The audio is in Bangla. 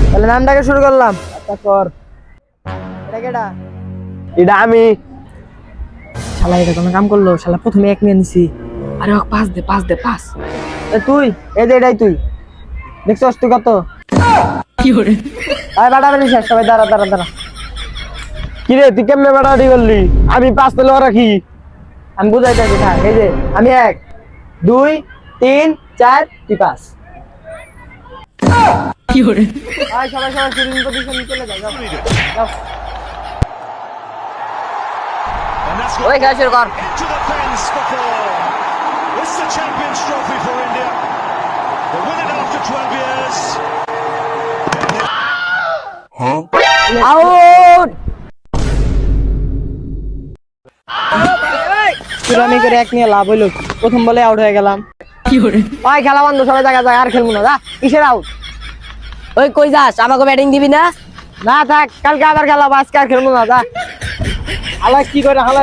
তাহলে নামটাকে শুরু করলাম। আচ্ছা কর। এটা কেডা? এটা আমি। শালা এটা কোনো কাম করলো? শালা প্রথমে এক নিয়ে নিছি। আরে ওকে পাস দে, পাস দে, পাস। তুই এই যে এটাই তুই দেখছস তুই কত কি করে? আয় বাটা বেরিয়ে শেষ, সবাই দাঁড়া দাঁড়া দাঁড়া। কিরে তুই কেমনে বাড়াবাড়ি করলি? আমি 5 পেলে ওরা কি? আমি বুঝাইতেছি থাক। এই যে আমি 1 2 3 4 তুই 5। কি করে? আয় সবাই সবাই শুটিং পজিশনে চলে যাও, যাও যাও। ওই খেলা শুরু কর। Into the fence before. It's the Champions Trophy for India. They win it after 12 years. Out. চুরামি করে এক নিয়ে লাভ হইলো, প্রথম বলে আউট হয়ে গেলাম। কি করে? ভাই খেলা বন্ধ, সবাই জায়গা যায়, আর খেলবো না। যা। কিসের আউট? ওই কই যাস? আমাকে ব্যাটিং দিবি না? না থাক, কালকে আবার খেলাবো, আজকে আর খেলবো না। যা। হালা কি করে হালা